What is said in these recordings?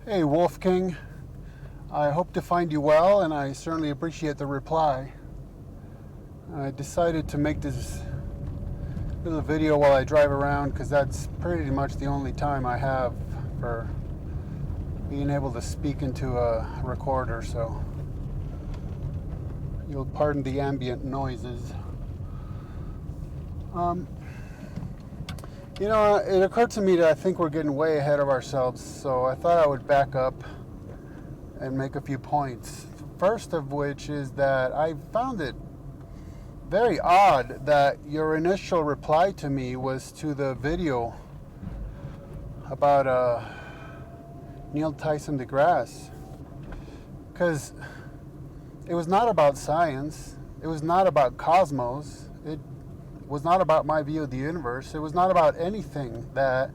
Hey, Wolf King. I hope to find you well, and I certainly appreciate the reply. I decided to make this little video while I drive around because that's pretty much the only time I have for being able to speak into a recorder, so you'll pardon the ambient noises. It occurred to me that I think we're getting way ahead of ourselves, so I thought I would back up and make a few points. First of which is that I found it very odd that your initial reply to me was to the video about Neil Tyson deGrasse, because it was not about science, it was not about cosmos, it was not about my view of the universe. It was not about anything that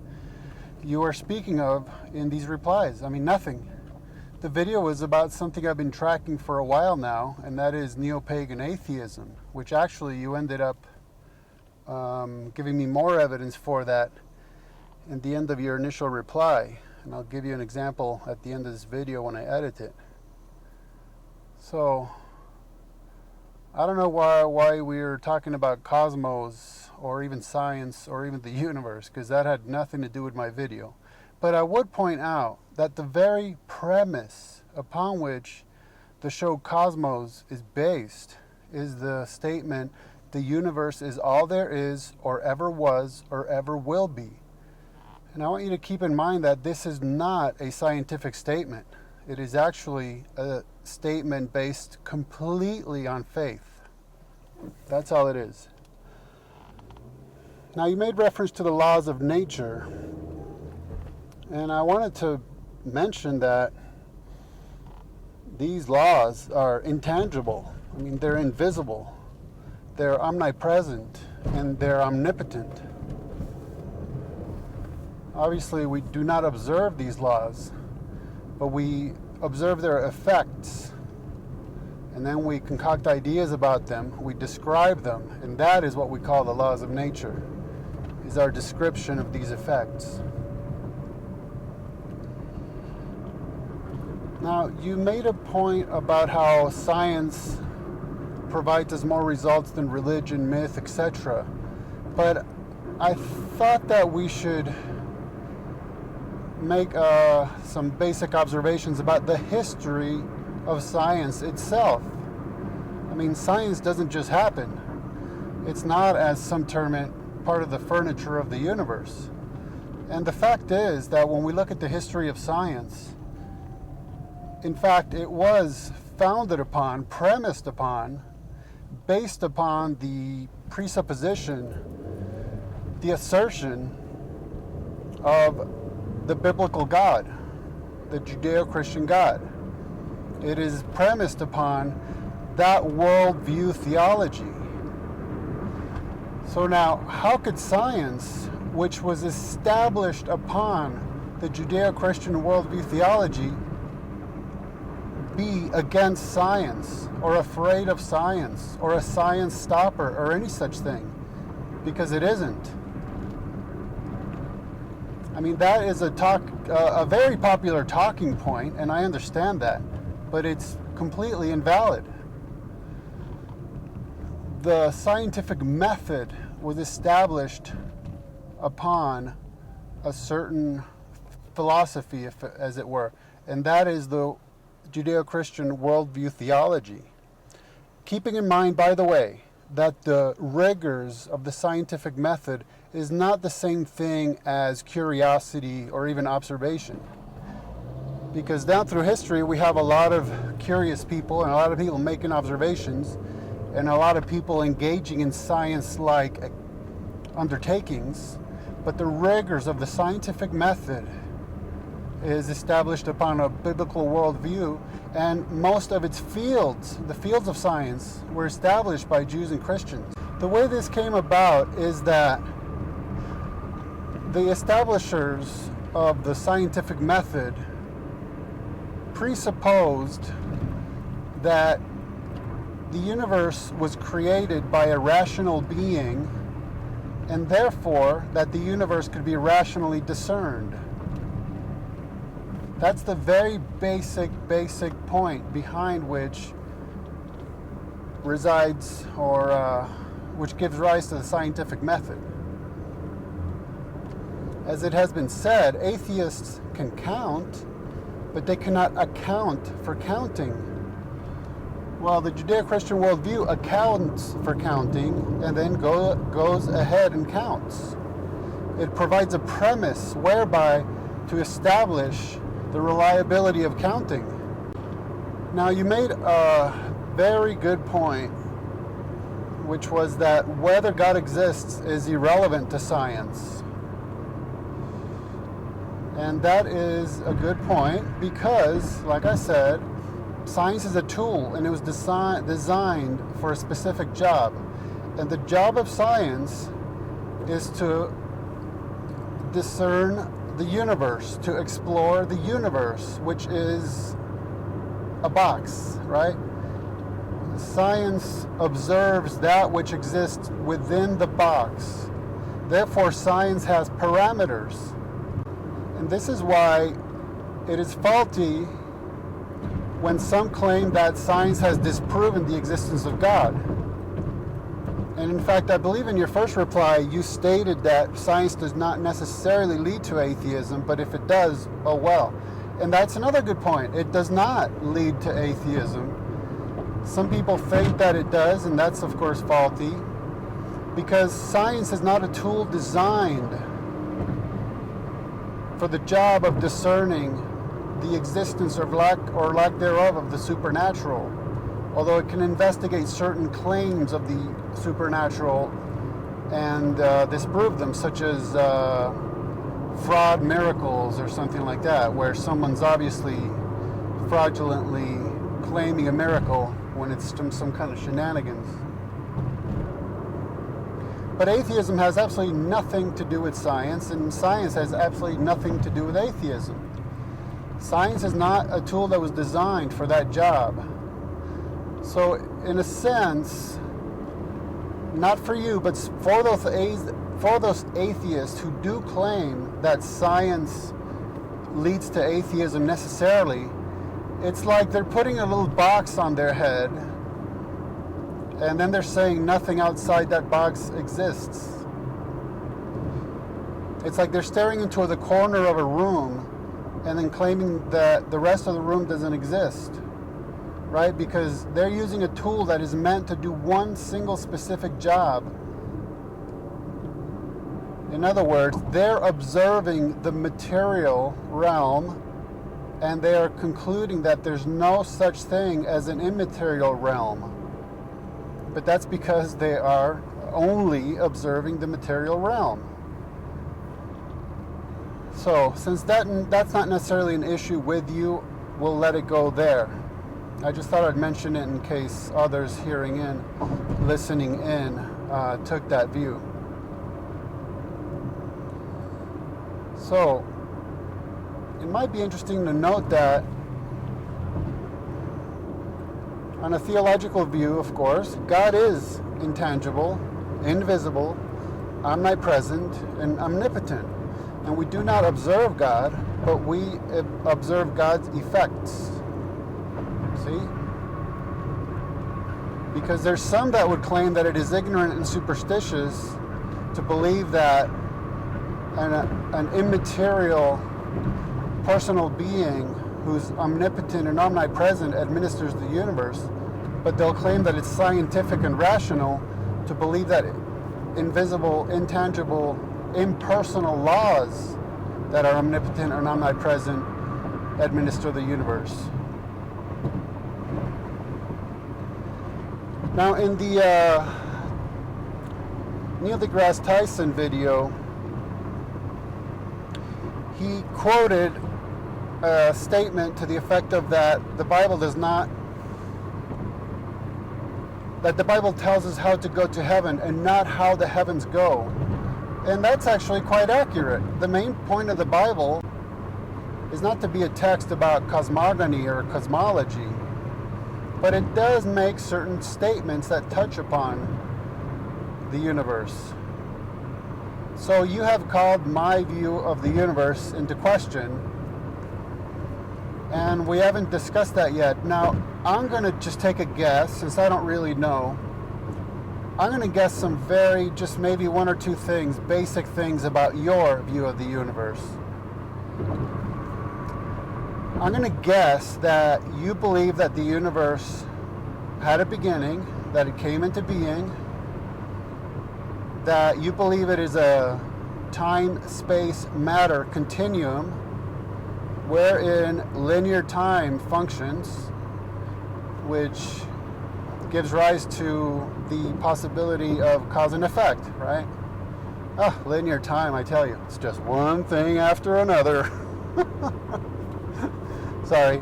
you are speaking of in these replies. I mean, nothing. The video was about something I've been tracking for a while now, and that is Neo-Pagan Atheism, which actually you ended up giving me more evidence for that in the end of your initial reply. And I'll give you an example at the end of this video when I edit it. So I don't know why we were talking about cosmos or even science or even the universe, because that had nothing to do with my video. But I would point out that the very premise upon which the show Cosmos is based is the statement, the universe is all there is or ever was or ever will be. And I want you to keep in mind that this is not a scientific statement. It is actually a statement based completely on faith. That's all it is. Now, you made reference to the laws of nature, and I wanted to mention that these laws are intangible. I mean, they're invisible, they're omnipresent, and they're omnipotent. Obviously, we do not observe these laws, but we observe their effects, and then we concoct ideas about them, we describe them, and that is what we call the laws of nature, is our description of these effects. Now, you made a point about how science provides us more results than religion, myth, etc. But I thought that we should make some basic observations about the history of science itself. I mean, science doesn't just happen. It's not, as some term it, part of the furniture of the universe. And the fact is that when we look at the history of science, in fact, it was founded upon, premised upon, based upon the presupposition, the assertion of the biblical God, the Judeo-Christian God. It is premised upon that worldview theology. So now, how could science, which was established upon the Judeo-Christian worldview theology, be against science or afraid of science or a science stopper or any such thing? Because it isn't. I mean, that is a very popular talking point, and I understand that, but it's completely invalid. The scientific method was established upon a certain philosophy, as it were, and that is the Judeo-Christian worldview theology. Keeping in mind, by the way, that the rigors of the scientific method is not the same thing as curiosity or even observation. Because down through history, we have a lot of curious people and a lot of people making observations and a lot of people engaging in science-like undertakings. But the rigors of the scientific method is established upon a biblical worldview, and most of its fields, the fields of science, were established by Jews and Christians. The way this came about is that the establishers of the scientific method presupposed that the universe was created by a rational being, and therefore that the universe could be rationally discerned. That's the very basic point behind which resides, or which gives rise to the scientific method. As it has been said, atheists can count, but they cannot account for counting. Well, the Judeo-Christian worldview accounts for counting and then goes ahead and counts. It provides a premise whereby to establish the reliability of counting. Now, you made a very good point, which was that whether God exists is irrelevant to science. And that is a good point because, like I said, science is a tool and it was designed for a specific job. And the job of science is to discern the universe, to explore the universe, which is a box, right? Science observes that which exists within the box. Therefore, science has parameters. And this is why it is faulty when some claim that science has disproven the existence of God. And in fact, I believe in your first reply, you stated that science does not necessarily lead to atheism, but if it does, oh well. And that's another good point. It does not lead to atheism. Some people think that it does, and that's of course faulty, because science is not a tool designed for the job of discerning the existence or lack thereof of the supernatural. Although it can investigate certain claims of the supernatural and disprove them, such as fraud miracles or something like that, where someone's obviously fraudulently claiming a miracle when it's some kind of shenanigans. But atheism has absolutely nothing to do with science, and science has absolutely nothing to do with atheism. Science is not a tool that was designed for that job. So, in a sense, not for you, but for those atheists who do claim that science leads to atheism necessarily, it's like they're putting a little box on their head, and then they're saying nothing outside that box exists. It's like they're staring into the corner of a room and then claiming that the rest of the room doesn't exist. Right? Because they're using a tool that is meant to do one single specific job. In other words, they're observing the material realm and they are concluding that there's no such thing as an immaterial realm. But that's because they are only observing the material realm. So, since that's not necessarily an issue with you, we'll let it go there. I just thought I'd mention it in case others listening in, took that view. So, it might be interesting to note that on a theological view, of course, God is intangible, invisible, omnipresent, and omnipotent. And we do not observe God, but we observe God's effects. See? Because there's some that would claim that it is ignorant and superstitious to believe that an immaterial personal being who's omnipotent and omnipresent administers the universe, but they'll claim that it's scientific and rational to believe that invisible, intangible, impersonal laws that are omnipotent and omnipresent administer the universe. Now, in the Neil deGrasse Tyson video, he quoted a statement to the effect of that the Bible tells us how to go to heaven and not how the heavens go. And that's actually quite accurate. The main point of the Bible is not to be a text about cosmogony or cosmology, but it does make certain statements that touch upon the universe. So you have called my view of the universe into question, And we haven't discussed that yet. Now, I'm going to just take a guess, since I don't really know. I'm going to guess some just maybe one or two things, basic things about your view of the universe. I'm going to guess that you believe that the universe had a beginning, that it came into being, that you believe it is a time, space, matter continuum wherein linear time functions, which gives rise to the possibility of cause and effect, right? Linear time, I tell you, it's just one thing after another. Sorry.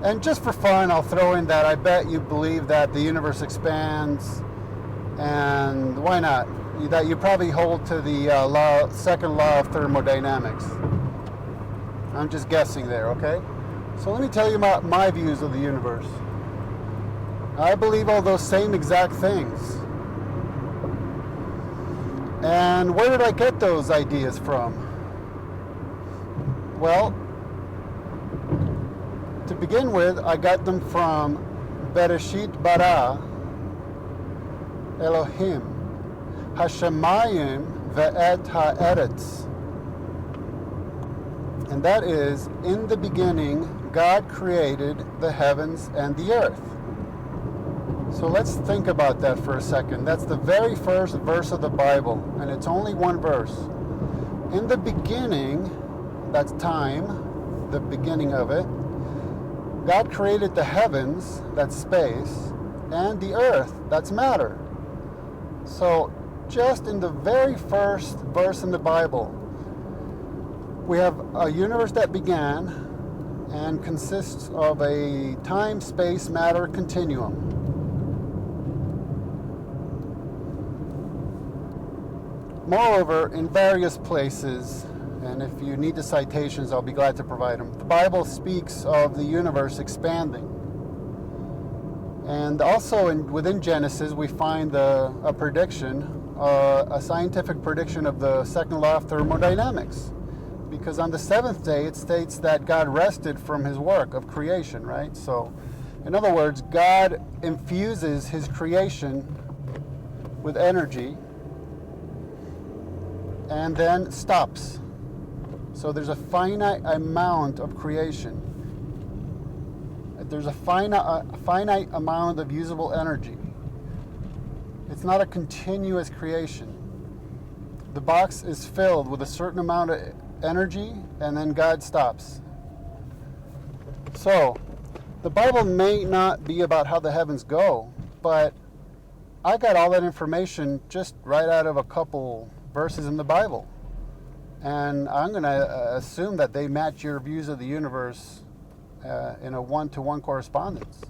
And just for fun, I'll throw in that I bet you believe that the universe expands, and why not? That you probably hold to the second law of thermodynamics. I'm just guessing there, okay? So let me tell you about my views of the universe. I believe all those same exact things. And where did I get those ideas from? Well, to begin with, I got them from Bereshit bara Elohim Hashemayim ve'et ha'eretz. And that is, in the beginning, God created the heavens and the earth. So let's think about that for a second. That's the very first verse of the Bible, and it's only one verse. In the beginning, that's time, the beginning of it, God created the heavens, that's space, and the earth, that's matter. So just in the very first verse in the Bible, we have a universe that began and consists of a time, space, matter continuum. Moreover, in various places, and if you need the citations, I'll be glad to provide them, the Bible speaks of the universe expanding. And also within Genesis, we find a prediction, a scientific prediction of the second law of thermodynamics. Because on the seventh day, it states that God rested from his work of creation, right? So, in other words, God infuses his creation with energy and then stops. So there's a finite amount of creation. There's a finite amount of usable energy. It's not a continuous creation. The box is filled with a certain amount of energy, and then God stops. So, the Bible may not be about how the heavens go, but I got all that information just right out of a couple verses in the Bible. And I'm going to assume that they match your views of the universe in a one-to-one correspondence.